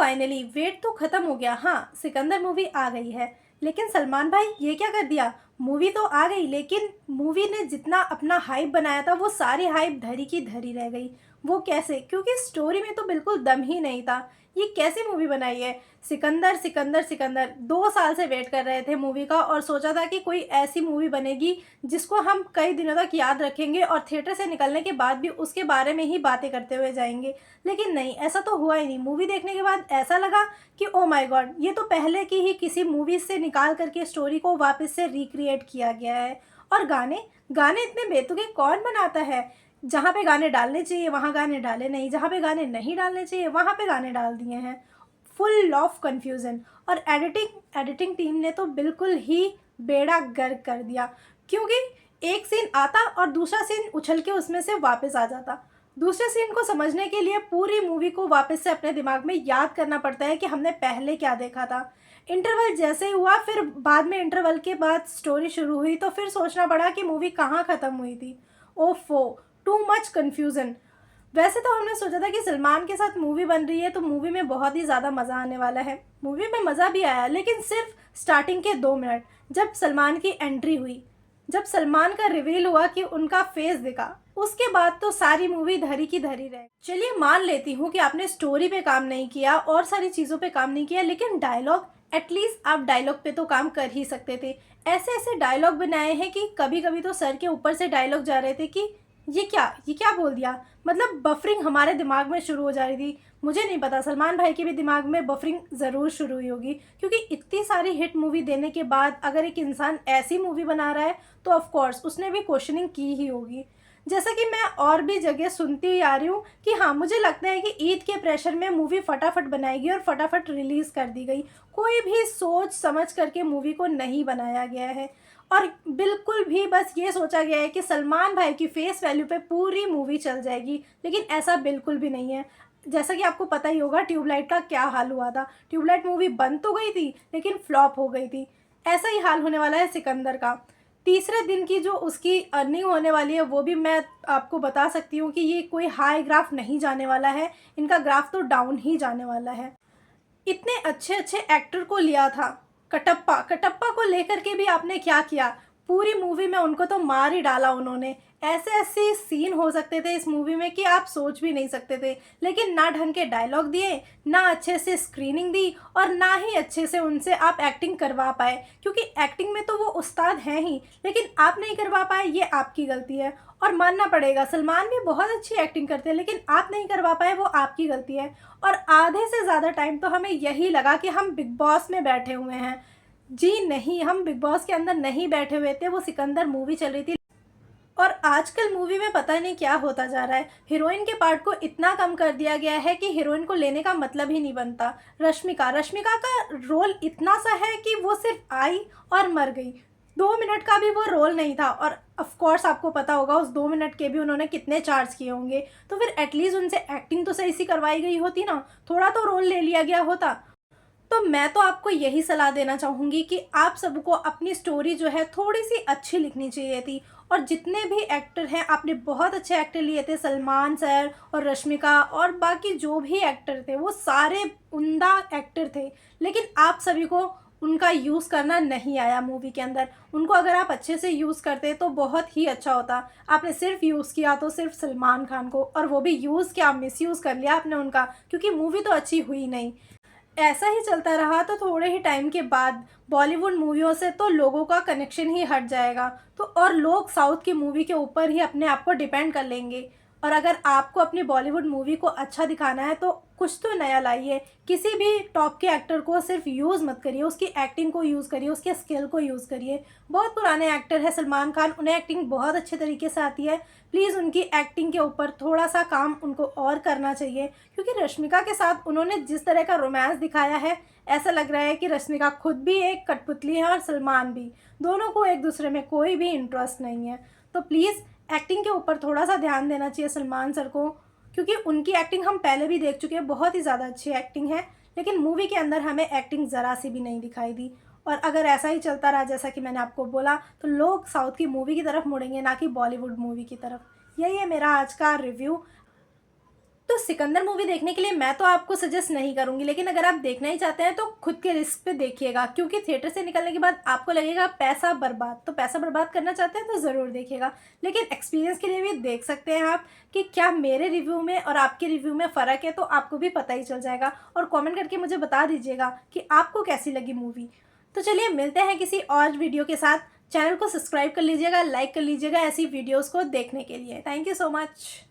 Finally wait तो खत्म हो गया। हाँ, सिकंदर मूवी आ गई है। लेकिन सलमान भाई ये क्या कर दिया? मूवी तो आ गई लेकिन मूवी ने जितना अपना हाइप बनाया था वो सारी हाइप धरी की धरी रह गई। वो कैसे? क्योंकि स्टोरी में तो बिल्कुल दम ही नहीं था। ये कैसी मूवी बनाई है? सिकंदर सिकंदर सिकंदर 2 साल से वेट कर रहे थे मूवी का और सोचा था कि कोई ऐसी मूवी बनेगी जिसको हम कई दिनों तक याद रखेंगे और थिएटर से निकलने के बाद भी उसके बारे में ही बातें करते हुए जाएंगे। लेकिन नहीं, ऐसा तो हुआ ही नहीं। मूवी देखने के बाद ऐसा लगा कि ओ माय गॉड, ये तो पहले की ही किसी मूवी से निकाल करके स्टोरी को वापस से रिक्रिएट किया गया है। और गाने गाने इतने बेतुके कौन बनाता है? जहाँ पे गाने डालने चाहिए वहाँ गाने डाले नहीं, जहाँ पे गाने नहीं डालने चाहिए वहाँ पे गाने डाल दिए हैं। Full of confusion. और एडिटिंग टीम ने तो बिल्कुल ही बेड़ा गर्क कर दिया। क्योंकि एक सीन आता और दूसरा सीन उछल के उसमें से वापस आ जाता। दूसरे सीन को समझने के लिए पूरी मूवी को वापस से अपने दिमाग में याद करना पड़ता है कि हमने पहले क्या देखा था। इंटरवल जैसे ही हुआ फिर बाद में इंटरवल के बाद स्टोरी शुरू हुई तो फिर सोचना पड़ा कि मूवी कहाँ ख़त्म हुई थी। ओफो, टू मच कन्फ्यूज़न। वैसे तो हमने सोचा था कि सलमान के साथ मूवी बन रही है तो मूवी में बहुत ही ज़्यादा मज़ा आने वाला है। मूवी में मज़ा भी आया लेकिन सिर्फ स्टार्टिंग के 2 मिनट, जब सलमान की एंट्री हुई, जब सलमान का रिवील हुआ कि उनका फेस दिखा, उसके बाद तो सारी मूवी धरी की धरी रह। चलिए मान लेती हूँ कि आपने स्टोरी पे काम नहीं किया और सारी चीज़ों पे काम नहीं किया, लेकिन डायलॉग, एटलीस्ट आप डायलॉग पे तो काम कर ही सकते थे। ऐसे ऐसे डायलॉग बनाए हैं कि कभी कभी तो सर के ऊपर से डायलॉग जा रहे थे कि ये क्या बोल दिया। मतलब बफरिंग हमारे दिमाग में शुरू हो जा रही थी। मुझे नहीं पता, सलमान भाई के भी दिमाग में बफरिंग ज़रूर शुरू हुई होगी, क्योंकि इतनी सारी हिट मूवी देने के बाद अगर एक इंसान ऐसी मूवी बना रहा है तो ऑफ कोर्स उसने भी क्वेश्चनिंग की ही होगी। जैसा कि मैं और भी जगह सुनती हुई आ रही हूँ कि हाँ, मुझे लगता है कि ईद के प्रेशर में मूवी फटाफट बनाएगी और फटाफट रिलीज़ कर दी गई। कोई भी सोच समझ करके मूवी को नहीं बनाया गया है और बिल्कुल भी बस ये सोचा गया है कि सलमान भाई की फेस वैल्यू पे पूरी मूवी चल जाएगी, लेकिन ऐसा बिल्कुल भी नहीं है। जैसा कि आपको पता ही होगा ट्यूबलाइट का क्या हाल हुआ था। ट्यूबलाइट मूवी बन तो गई थी लेकिन फ्लॉप हो गई थी। ऐसा ही हाल होने वाला है सिकंदर का। तीसरे दिन की जो उसकी अर्निंग होने वाली है वो भी मैं आपको बता सकती हूँ कि ये कोई हाई ग्राफ नहीं जाने वाला है, इनका ग्राफ तो डाउन ही जाने वाला है। इतने अच्छे अच्छे एक्टर को लिया था। कटप्पा कटप्पा को लेकर के भी आपने क्या किया? पूरी मूवी में उनको तो मार ही डाला उन्होंने। ऐसे ऐसे सीन हो सकते थे इस मूवी में कि आप सोच भी नहीं सकते थे, लेकिन ना ढंग के डायलॉग दिए, ना अच्छे से स्क्रीनिंग दी और ना ही अच्छे से उनसे आप एक्टिंग करवा पाए। क्योंकि एक्टिंग में तो वो उस्ताद हैं ही, लेकिन आप नहीं करवा पाए, ये आपकी गलती है। और मानना पड़ेगा सलमान भी बहुत अच्छी एक्टिंग करते हैं, लेकिन आप नहीं करवा पाए, वो आपकी गलती है। और आधे से ज़्यादा टाइम तो हमें यही लगा कि हम बिग बॉस में बैठे हुए हैं। जी नहीं, हम बिग बॉस के अंदर नहीं बैठे हुए थे, वो सिकंदर मूवी चल रही थी। और आजकल मूवी में पता नहीं क्या होता जा रहा है। हीरोइन के पार्ट को इतना कम कर दिया गया है कि हीरोइन को लेने का मतलब ही नहीं बनता। रश्मिका रश्मिका का रोल इतना सा है कि वो सिर्फ आई और मर गई। 2 मिनट का भी वो रोल नहीं था और ऑफ कोर्स आपको पता होगा उस 2 मिनट के भी उन्होंने कितने चार्ज किए होंगे। तो फिर एटलीस्ट उनसे एक्टिंग तो सही सी करवाई गई होती ना, थोड़ा तो रोल ले लिया गया होता। तो मैं तो आपको यही सलाह देना चाहूँगी कि आप सबको अपनी स्टोरी जो है थोड़ी सी अच्छी लिखनी चाहिए थी। और जितने भी एक्टर हैं, आपने बहुत अच्छे एक्टर लिए थे, सलमान सर और रश्मिका और बाकी जो भी एक्टर थे वो सारे उम्दा एक्टर थे। लेकिन आप सभी को उनका यूज़ करना नहीं आया मूवी के अंदर। उनको अगर आप अच्छे से यूज़ करते तो बहुत ही अच्छा होता। आपने सिर्फ यूज़ किया तो सिर्फ सलमान खान को, और वो भी यूज़ क्या, मिसयूज़ कर लिया आपने उनका, क्योंकि मूवी तो अच्छी हुई नहीं। ऐसा ही चलता रहा तो थोड़े ही टाइम के बाद बॉलीवुड मूवियों से तो लोगों का कनेक्शन ही हट जाएगा, तो और लोग साउथ की मूवी के ऊपर ही अपने आप को डिपेंड कर लेंगे। और अगर आपको अपनी बॉलीवुड मूवी को अच्छा दिखाना है तो कुछ तो नया लाइए। किसी भी टॉप के एक्टर को सिर्फ यूज़ मत करिए, उसकी एक्टिंग को यूज़ करिए, उसके स्किल को यूज़ करिए। बहुत पुराने एक्टर हैं सलमान खान, उन्हें एक्टिंग बहुत अच्छे तरीके से आती है। प्लीज़ उनकी एक्टिंग के ऊपर थोड़ा सा काम उनको और करना चाहिए, क्योंकि रश्मिका के साथ उन्होंने जिस तरह का रोमांस दिखाया है, ऐसा लग रहा है कि रश्मिका खुद भी एक कठपुतली है और सलमान भी। दोनों को एक दूसरे में कोई भी इंटरेस्ट नहीं है। तो प्लीज़ एक्टिंग के ऊपर थोड़ा सा ध्यान देना चाहिए सलमान सर को, क्योंकि उनकी एक्टिंग हम पहले भी देख चुके हैं, बहुत ही ज़्यादा अच्छी एक्टिंग है। लेकिन मूवी के अंदर हमें एक्टिंग ज़रा सी भी नहीं दिखाई दी। और अगर ऐसा ही चलता रहा जैसा कि मैंने आपको बोला, तो लोग साउथ की मूवी की तरफ मुड़ेंगे, ना कि बॉलीवुड मूवी की तरफ। यही है मेरा आज का रिव्यू। तो सिकंदर मूवी देखने के लिए मैं तो आपको सजेस्ट नहीं करूंगी, लेकिन अगर आप देखना ही चाहते हैं तो खुद के रिस्क पे देखिएगा, क्योंकि थिएटर से निकलने के बाद आपको लगेगा पैसा बर्बाद। तो पैसा बर्बाद करना चाहते हैं तो ज़रूर देखिएगा, लेकिन एक्सपीरियंस के लिए भी देख सकते हैं आप कि क्या मेरे रिव्यू में और आपके रिव्यू में फ़र्क है, तो आपको भी पता ही चल जाएगा। और कॉमेंट करके मुझे बता दीजिएगा कि आपको कैसी लगी मूवी। तो चलिए मिलते हैं किसी और वीडियो के साथ। चैनल को सब्सक्राइब कर लीजिएगा, लाइक कर लीजिएगा ऐसी वीडियोज़ को देखने के लिए। Thank you so much.